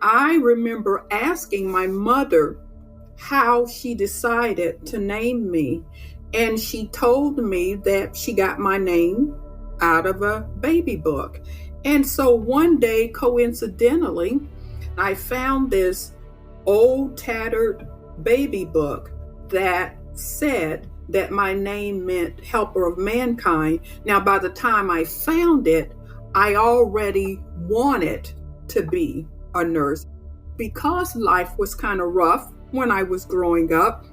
I remember asking my mother how she decided to name me. And she told me that she got my name out of a baby book. And so one day, coincidentally, I found this old tattered baby book that said that my name meant helper of mankind. Now, by the time I found it, I already wanted to be a nurse. Because life was kind of rough when I was growing up,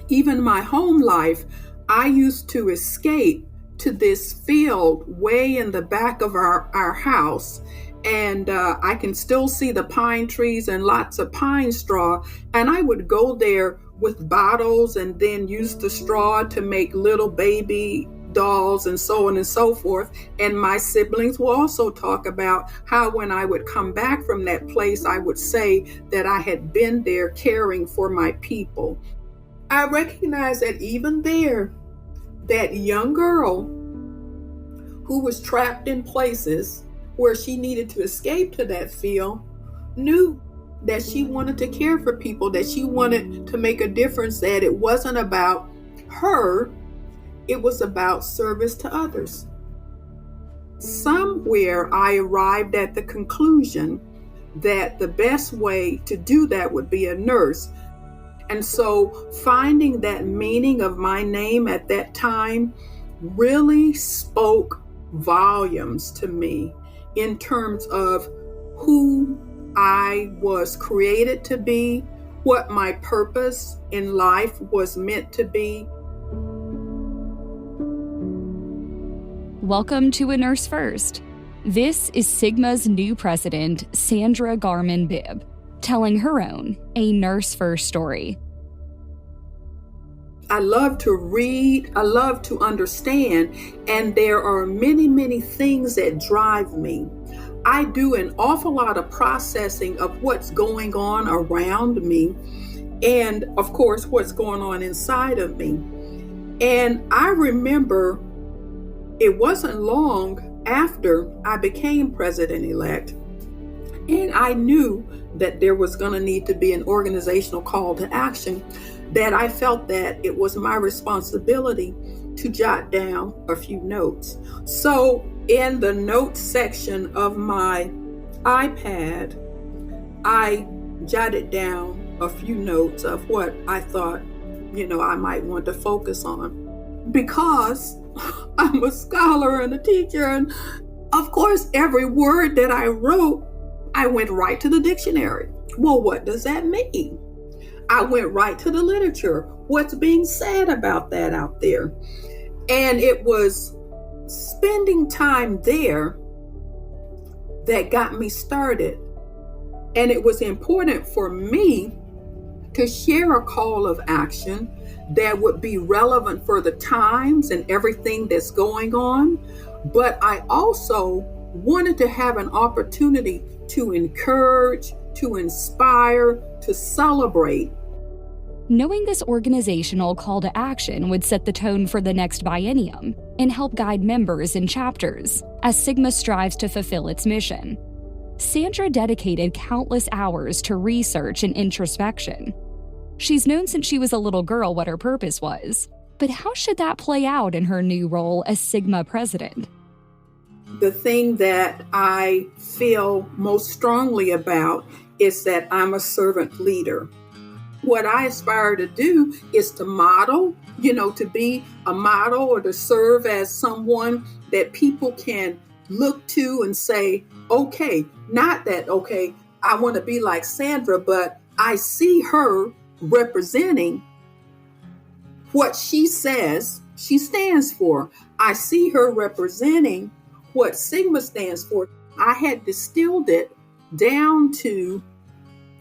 even my home life, I used to escape to this field way in the back of our house. And I can still see the pine trees and lots of pine straw. And I would go there with bottles and then use the straw to make little baby dolls and so on and so forth. And my siblings will also talk about how when I would come back from that place, I would say that I had been there caring for my people. I recognize that even there, that young girl who was trapped in places where she needed to escape to that field knew that she wanted to care for people, that she wanted to make a difference, that it wasn't about her, it was about service to others. Somewhere I arrived at the conclusion that the best way to do that would be a nurse. And so finding that meaning of my name at that time really spoke volumes to me in terms of who I was created to be, what my purpose in life was meant to be. Welcome to A Nurse First. This is Sigma's new president, Sandra Garmon Bibb, telling her own A Nurse First story. I love to read, I love to understand, and there are many, many things that drive me. I do an awful lot of processing of what's going on around me and, of course, what's going on inside of me. And I remember it wasn't long after I became president-elect, and I knew that there was going to need to be an organizational call to action, that I felt that it was my responsibility to jot down a few notes. So in the notes section of my iPad, I jotted down a few notes of what I thought, I might want to focus on. Because I'm a scholar and a teacher, and of course, every word that I wrote, I went right to the dictionary. Well, what does that mean? I went right to the literature. What's being said about that out there? And it was spending time there that got me started. And it was important for me to share a call of action that would be relevant for the times and everything that's going on. But I also wanted to have an opportunity to encourage, to inspire, to celebrate. Knowing this organizational call to action would set the tone for the next biennium and help guide members in chapters as Sigma strives to fulfill its mission. Sandra dedicated countless hours to research and introspection. She's known since she was a little girl what her purpose was, but how should that play out in her new role as Sigma president? The thing that I feel most strongly about is that I'm a servant leader. What I aspire to do is to model, to be a model or to serve as someone that people can look to and say, okay, not that, okay, I want to be like Sandra, but I see her representing what she says she stands for. I see her representing what Sigma stands for. I had distilled it down to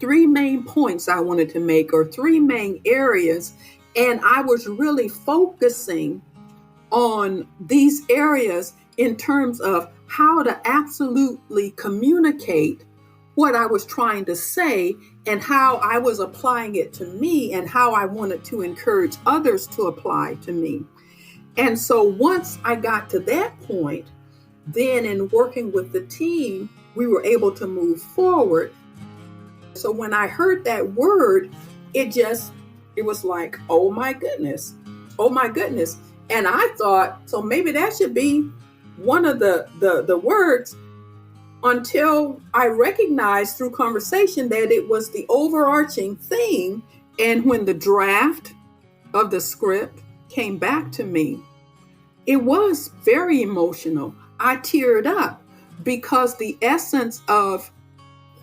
3 main points I wanted to make, or 3 main areas. And I was really focusing on these areas in terms of how to absolutely communicate what I was trying to say and how I was applying it to me and how I wanted to encourage others to apply to me. And so once I got to that point, then in working with the team, we were able to move forward. So when I heard that word, it was like, oh my goodness, oh my goodness. And I thought, so maybe that should be one of the words, until I recognized through conversation that it was the overarching theme. And when the draft of the script came back to me, it was very emotional. I teared up because the essence of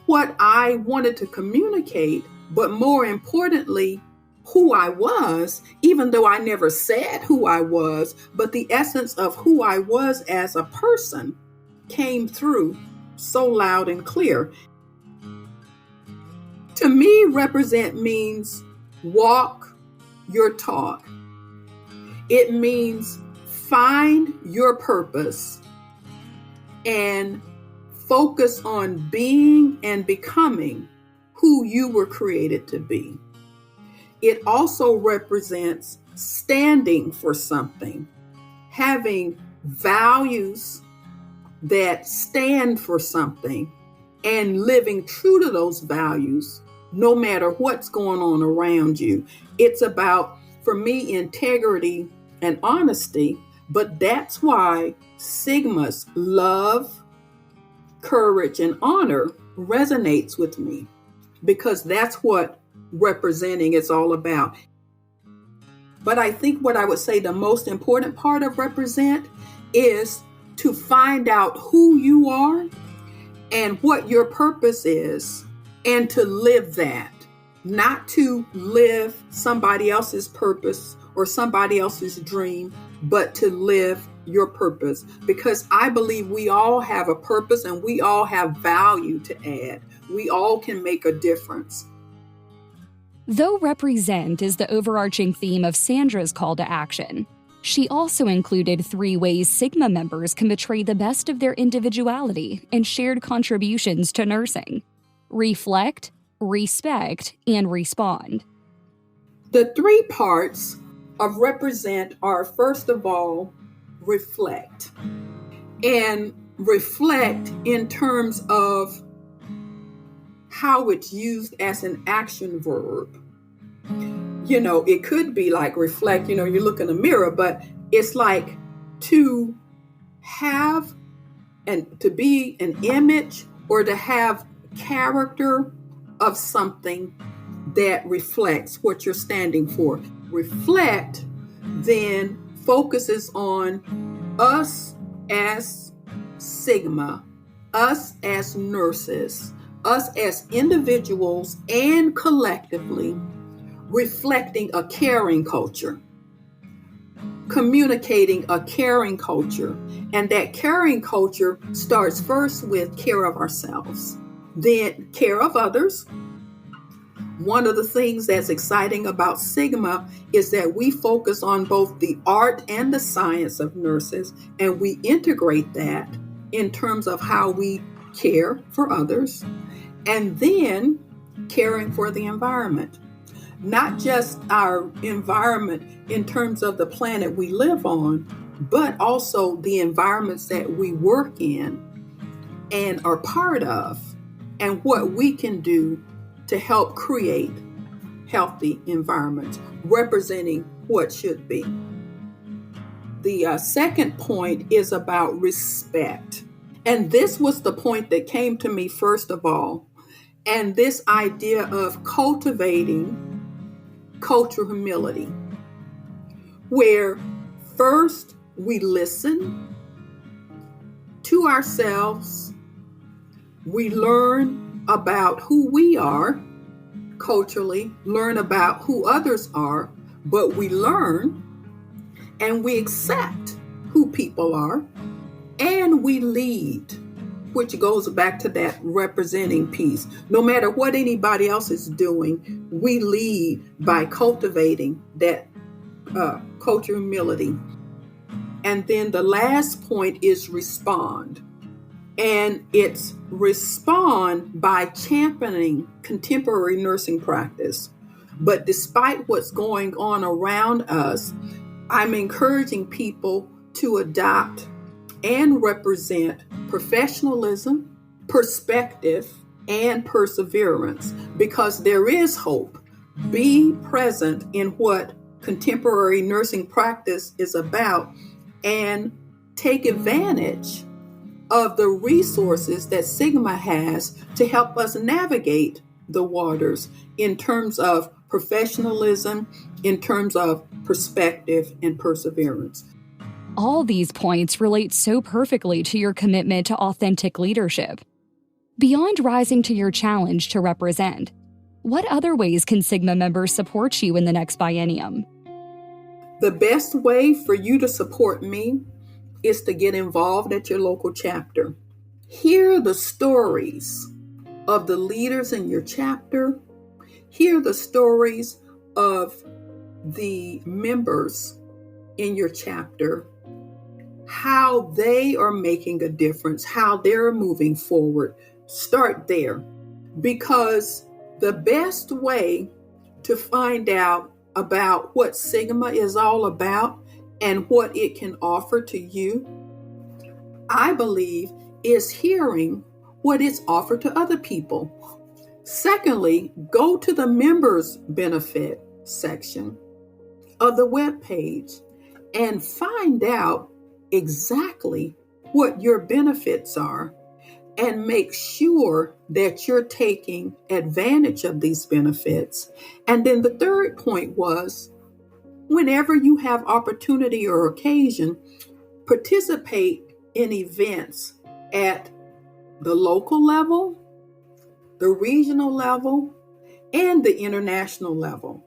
what I wanted to communicate, but more importantly, who I was, even though I never said who I was, but the essence of who I was as a person came through so loud and clear. To me, represent means walk your talk. It means find your purpose and focus on being and becoming who you were created to be. It also represents standing for something, having values that stand for something, and living true to those values no matter what's going on around you. It's about, for me, integrity and honesty, but that's why Sigma's love, courage, and honor resonates with me, because that's what representing is all about. But I think what I would say the most important part of represent is to find out who you are and what your purpose is, and to live that, not to live somebody else's purpose or somebody else's dream, but to live your purpose. Because I believe we all have a purpose and we all have value to add. We all can make a difference. Though represent is the overarching theme of Sandra's call to action, she also included 3 ways Sigma members can betray the best of their individuality and shared contributions to nursing: reflect, respect, and respond. The 3 parts of represent are, first of all, reflect. And reflect in terms of how it's used as an action verb. It could be like reflect, you look in a mirror, but it's like to have and to be an image or to have character of something that reflects what you're standing for. Reflect then focuses on us as Sigma, us as nurses, us as individuals and collectively, reflecting a caring culture, communicating a caring culture. And that caring culture starts first with care of ourselves, then care of others. One of the things that's exciting about Sigma is that we focus on both the art and the science of nurses, and we integrate that in terms of how we care for others, and then caring for the environment. Not just our environment in terms of the planet we live on, but also the environments that we work in and are part of, and what we can do to help create healthy environments, representing what should be. The second point is about respect. And this was the point that came to me first of all. And this idea of cultivating cultural humility, where first we listen to ourselves, we learn about who we are culturally, learn about who others are, but we learn and we accept who people are, and we lead, which goes back to that representing piece. No matter what anybody else is doing, we lead by cultivating that cultural humility. And then the last point is respond. And it's respond by championing contemporary nursing practice. But despite what's going on around us, I'm encouraging people to adopt and represent professionalism, perspective, and perseverance, because there is hope. Be present in what contemporary nursing practice is about and take advantage of the resources that Sigma has to help us navigate the waters in terms of professionalism, in terms of perspective and perseverance. All these points relate so perfectly to your commitment to authentic leadership. Beyond rising to your challenge to represent, what other ways can Sigma members support you in the next biennium? The best way for you to support me is to get involved at your local chapter. Hear the stories of the leaders in your chapter. Hear the stories of the members in your chapter, how they are making a difference, how they're moving forward. Start there, because the best way to find out about what Sigma is all about and what it can offer to you, I believe, is hearing what it's offered to other people. Secondly, go to the members benefit section of the webpage and find out exactly what your benefits are and make sure that you're taking advantage of these benefits. And then the third point was, whenever you have opportunity or occasion, participate in events at the local level, the regional level, and the international level.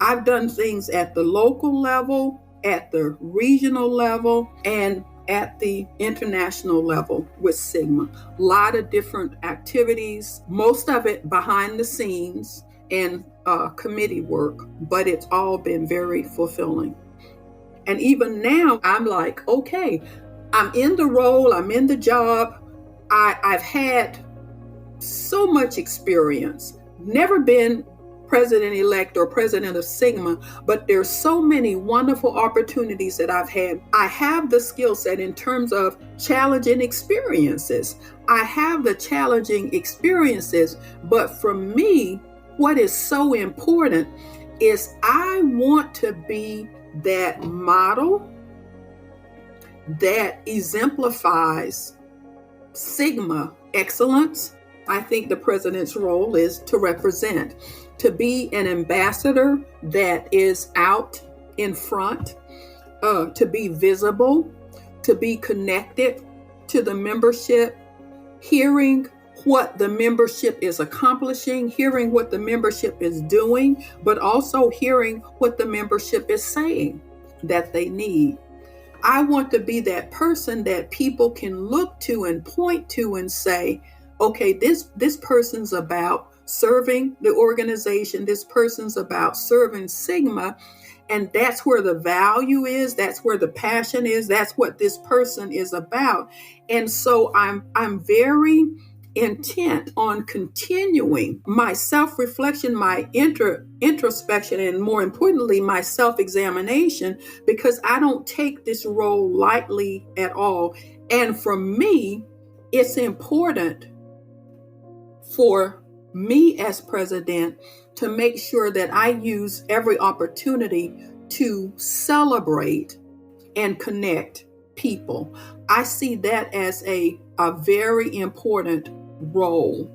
I've done things at the local level, at the regional level, and at the international level with Sigma. A lot of different activities, most of it behind the scenes and committee work, but it's all been very fulfilling. And even now, I'm like, okay, I'm in the role, I'm in the job. I've had so much experience, never been president-elect or president of Sigma, but there's so many wonderful opportunities that I've had. I have the skill set in terms of challenging experiences. I have the challenging experiences, but for me, what is so important is I want to be that model that exemplifies Sigma excellence. I think the president's role is to represent, to be an ambassador that is out in front, to be visible, to be connected to the membership, hearing what the membership is accomplishing, hearing what the membership is doing, but also hearing what the membership is saying that they need. I want to be that person that people can look to and point to and say, okay, this person's about serving the organization. This person's about serving Sigma. And that's where the value is. That's where the passion is. That's what this person is about. And so I'm very intent on continuing my self-reflection, my introspection, and more importantly, my self-examination, because I don't take this role lightly at all. And for me, it's important for me as president to make sure that I use every opportunity to celebrate and connect people. I see that as a very important role.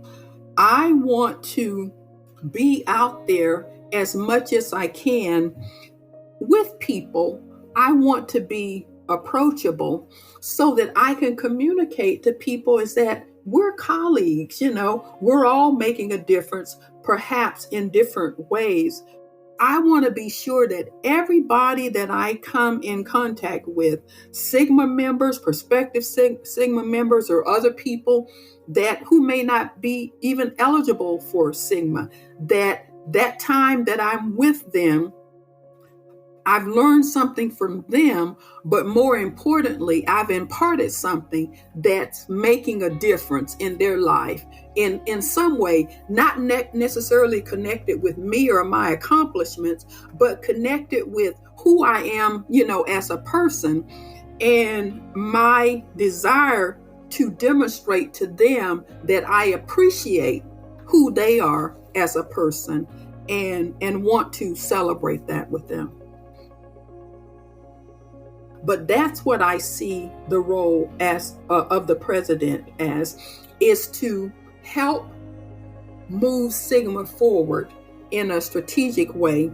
I want to be out there as much as I can with people. I want to be approachable so that I can communicate to people is that we're colleagues, we're all making a difference, perhaps in different ways. I want to be sure that everybody that I come in contact with, Sigma members, prospective Sigma members, or other people who may not be even eligible for Sigma, that time that I'm with them, I've learned something from them, but more importantly, I've imparted something that's making a difference in their life in some way, not necessarily connected with me or my accomplishments, but connected with who I am, as a person, and my desire to demonstrate to them that I appreciate who they are as a person and want to celebrate that with them. But that's what I see the role as of the president as, is to help move Sigma forward in a strategic way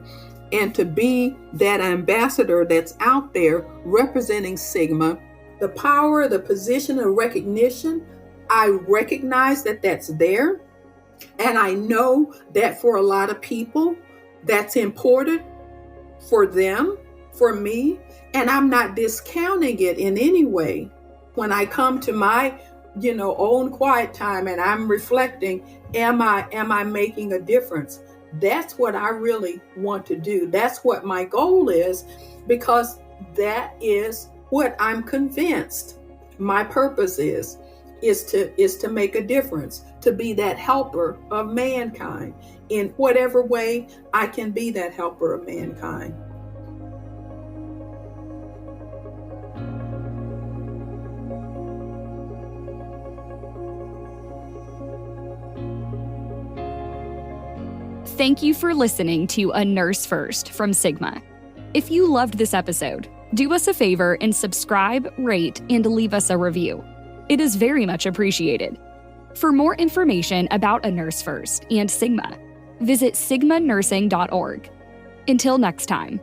and to be that ambassador that's out there representing Sigma. The power, the position of recognition, I recognize that that's there. And I know that for a lot of people, that's important for them, for me, and I'm not discounting it in any way. When I come to my, own quiet time and I'm reflecting, am I making a difference? That's what I really want to do. That's what my goal is, because that is what I'm convinced my purpose is to make a difference, to be that helper of mankind in whatever way I can be that helper of mankind. Thank you for listening to A Nurse First from Sigma. If you loved this episode, do us a favor and subscribe, rate, and leave us a review. It is very much appreciated. For more information about A Nurse First and Sigma, visit sigmanursing.org. Until next time.